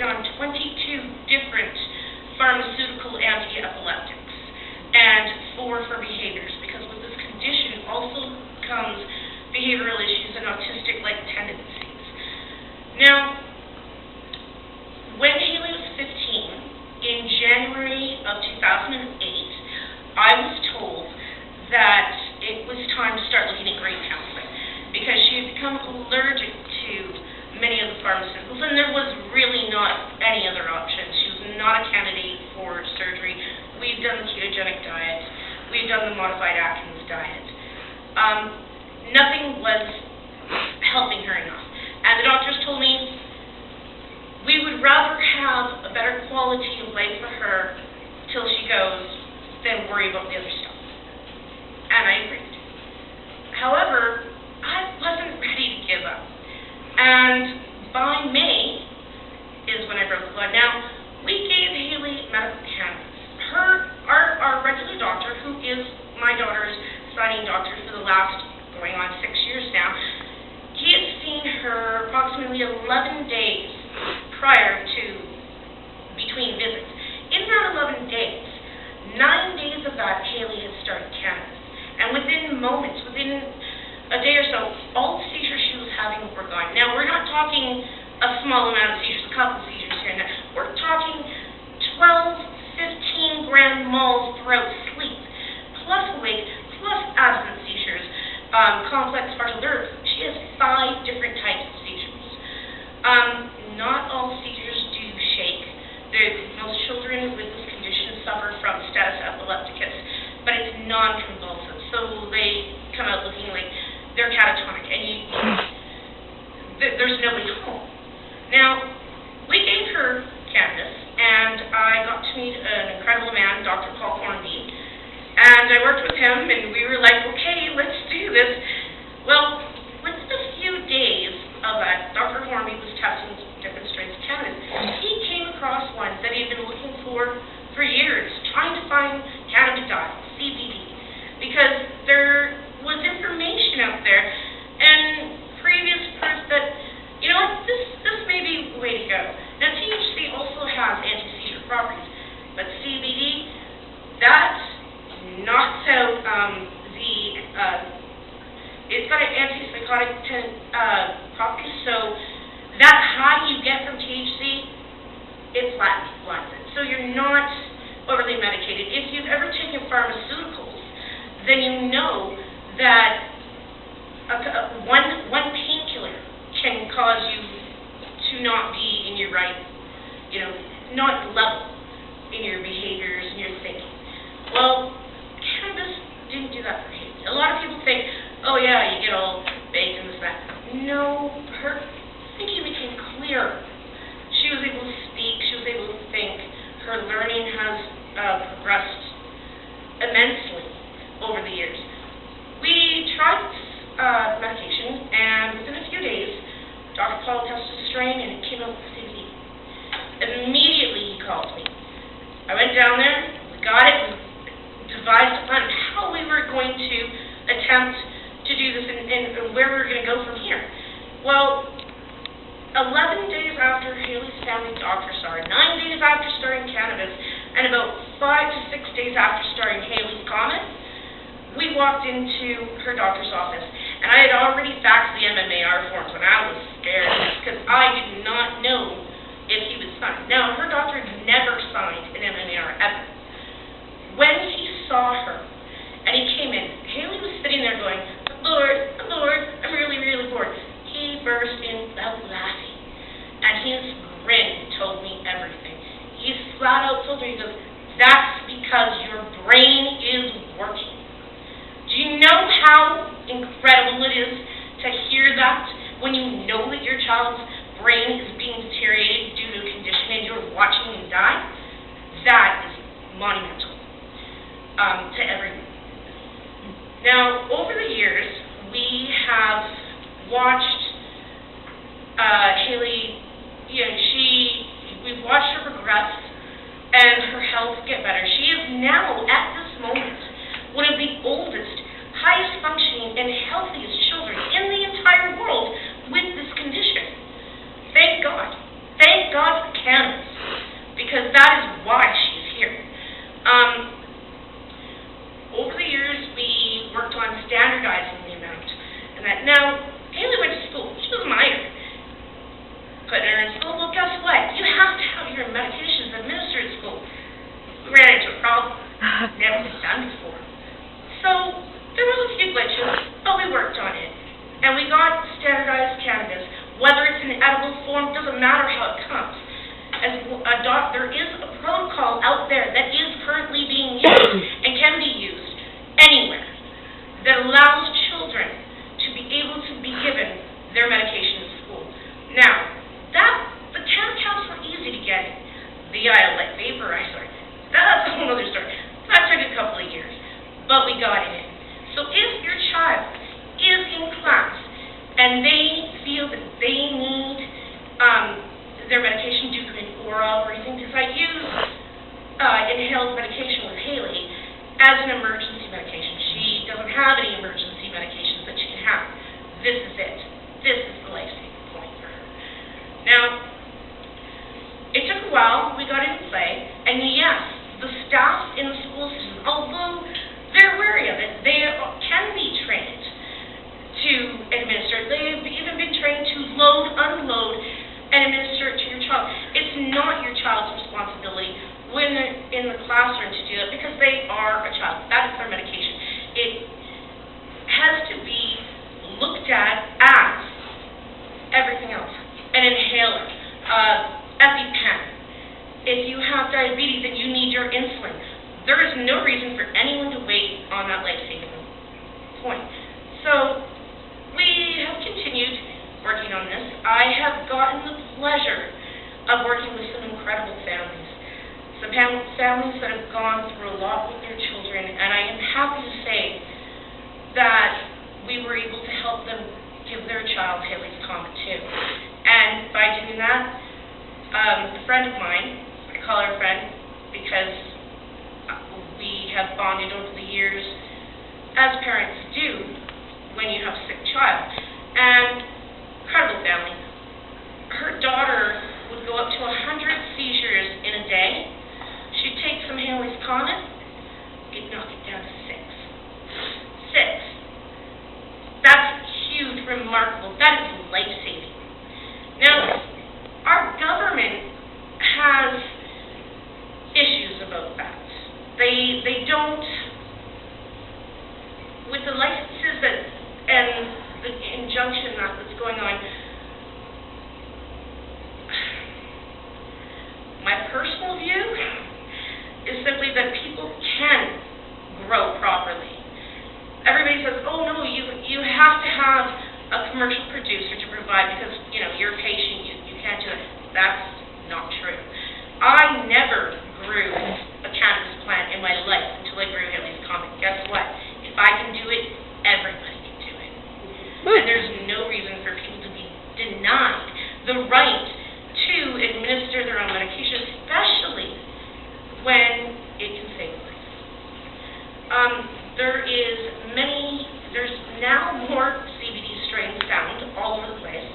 been on 22 different pharmaceutical anti-epileptics and 4 for behaviors, because with this condition also comes behavioral issues and autistic-like tendencies. Now, when Haley was 15, in January of 2008, I was told that it was time to start looking at grade counseling because she had become allergic to many of the pharmaceuticals, and there was really not any other option. She was not a candidate for surgery. We've done the ketogenic diet. We've done the modified Atkins diet. Nothing was helping her enough. And the doctors told me we would rather have a better quality of life for her till she goes than worry about the other stuff. And I agreed. However, I wasn't ready to give up. And by May is when I broke the law. Now, we gave Haley medical cannabis. Our regular doctor, who is my daughter's signing doctor for the last going on 6 years now, he had seen her approximately 11 days prior to between visits. In that 11 days, 9 days of that, Haley had started cannabis. And within moments, within a day or so, all the seizures she was having were gone. Now, we're not talking a small amount of seizures, a couple of seizures here and there. We're talking 12, 15 grand malls throughout sleep, plus awake, plus absent seizures, complex partial nerves. She has 5 different types of seizures. Not all seizures do shake. Most children with this condition suffer from status epilepticus, but it's non-convulsive, so they come out looking like they're catatonic, and there's nobody home. Now, we gave her cannabis, and I got to meet an incredible man, Dr. Paul Hornby, and I worked with him, and we were like, okay, let's do this. Well, within a few days of that, Dr. Hornby was testing different strains of cannabis. He came across one that he had been looking for years, trying to find cannabidiol, CBD, because there was information out there and previous proof that, you know what, this may be the way to go. Now, THC also has anti-seizure properties, but CBD, that knocks out it's got an antipsychotic properties, so that high you get from THC, it flattens it. So you're not overly medicated. If you've ever taken pharmaceuticals, then you know that one painkiller can cause you to not be in your right, not level in your behaviors and your thinking. Well, cannabis didn't do that for Haley. A lot of people think, oh yeah, you get all baked and this, that. No, her thinking became clearer. She was able to speak, she was able to think. Her learning has progressed immensely over the years. We tried medication, and within a few days, Dr. Paul tested the strain, and it came out with CBD. Immediately, he called me. I went down there, we got it, we devised a plan of how we were going to attempt to do this and where we were going to go from here. Well, 11 days after Haley's family doctor saw her, 9 days after starting cannabis, and about 5 to 6 days after starting Haley's Comet, we walked into her doctor's office, and I had already faxed the MMAR forms, and I was scared because I did not know if he would sign. Now, her doctor had never signed an MMAR ever. When he saw her, and he came in, Haley was sitting there going, Lord, I'm really, really bored. He burst in out laughing, and his grin told me everything. He flat out told me, he goes, that's because your brain is working. Do you know how incredible it is to hear that when you know that your child's brain is being deteriorated due to a condition and you're watching him die? That is monumental to everyone. Now, over the years, we have watched Haley, we've watched her progress and her health get better. She is now, at this moment, one of the oldest, highest functioning, and healthiest children in the entire world with this condition. Thank God. Thank God because that is why she's here. Over the years, we worked on standardizing the amount, and that. Now, Haley went to school. She was a minor. Putting her in school, well, guess what? You have to have your medications administered at school. We ran into a problem. Never been done before. So, there was a few glitches, but we worked on it. And we got standardized cannabis. Whether it's in edible form, doesn't matter how it comes. As there is a protocol out there that is currently being used and can be used anywhere that allows children to be able to be given their medication in school. Now, the caps were easy to get in. The like vaporizer, that's a whole other story. That took a couple of years, but we got it in. So if your child is in class and they feel that they need their medication due to an oral or anything, because I use inhaled medication with Haley as an emergency medication. She doesn't have any emergency medications that she can have. This is it. This is the life-saving point for her. Now, it took a while. We got into play, and yes, the staff in the school system, although they're wary of it, they can be trained to administer. They've even been trained to load, unload, and administer it to your child. It's not your child's responsibility when they're in the classroom to do it, because they are a child. That is their medication. It has to be looked at as everything else. An inhaler, EpiPen. If you have diabetes and you need your insulin, there is no reason for anyone to wait on that life-saving point. So we have continued working on this. I have gotten the pleasure of working with some incredible families. Some families that have gone through a lot with their children, and I am happy to say that we were able to help them give their child Haley's Comet too. And by doing that, a friend of mine, I call her a friend because we have bonded over the years, as parents do when you have a sick child. And incredible family. Her daughter would go up to 100 seizures in a day. She'd take some Haley's Comet, it'd knock it down to 6. That's huge, remarkable. That is life-saving. Now, our government has issues about that. They don't, with the licenses and the injunction that's going on, my personal view is simply that people can grow properly. Everybody says, oh no, you have to have a commercial producer to provide because, you're a patient, you can't do it. That's not true. I never grew a cannabis plant in my life until I grew Haley's Comet. Guess what? If I can do it, everybody can do it. And there's no reason for people to be denied the right to administer their own medication, especially when it can save a life. There's now more CBD strains found all over the place.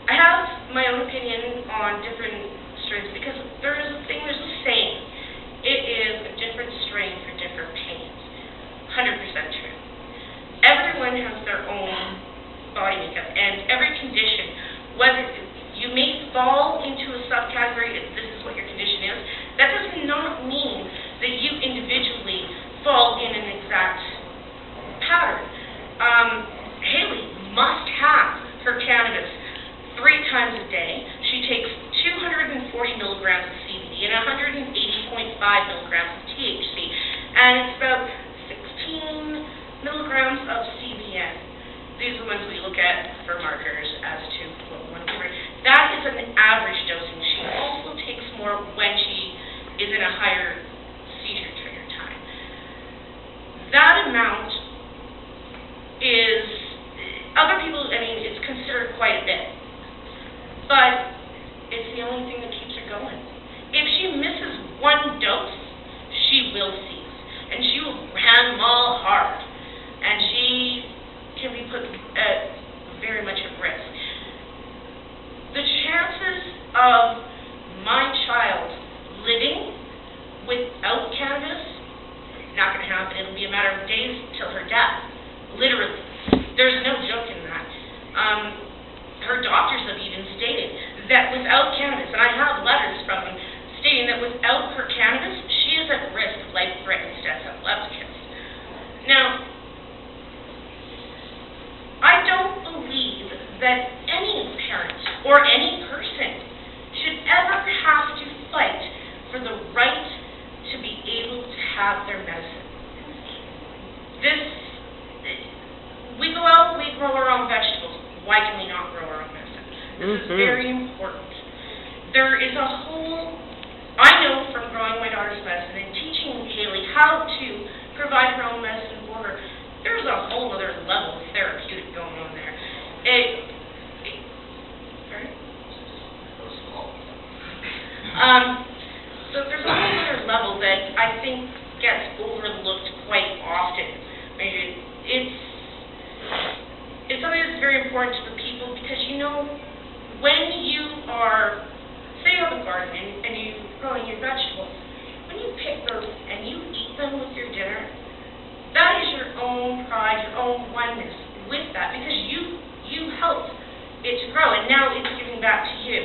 I have my own opinion on different strains because there's a saying. It is a different strain for different pains. 100% true. Everyone has their own body makeup and every condition, whether you may fall into a subcategory if this is what your condition is, that does not mean that you individually fall in an exact pattern. Haley must have her cannabis 3 times a day. She takes 240 milligrams of CBD and 180.5 milligrams of THC, and it's about 16 milligrams of CBN. These are the ones we look at for markers as to what we want to give her. That is an average dosing. She also takes more when she is in a higher seizure trigger time. That amount is, other people, it's considered quite a bit. But it's the only thing that keeps her going. If she misses one dose, she will seize. And she will ram all hard. And she can be put very much at risk. The chances of my child living without cannabis, not going to happen. It'll be a matter of days till her death, literally. There's no joke in that. Her doctors have even stated that without cannabis, and I have letters from them stating that without her cannabis, she is at risk of life-threatening status epilepticus. Now, I don't believe that any parent or any person should ever have to fight for the right to be able to have their medicine. We go out, we grow our own vegetables. Why can we not grow our own medicine? This is very important. There is a whole, I know from growing my daughter's medicine and teaching Haley how to provide her own medicine for her, there's a whole other level of therapeutic going on there. So there's a whole other level that I think gets overlooked quite often. I mean, it's something that's very important to the people because, you know, when you are, say you have a garden and you're growing your vegetables, when you pick those and you eat them with your dinner, that is your own pride, your own oneness with that because you helped it to grow and now it's giving back to you.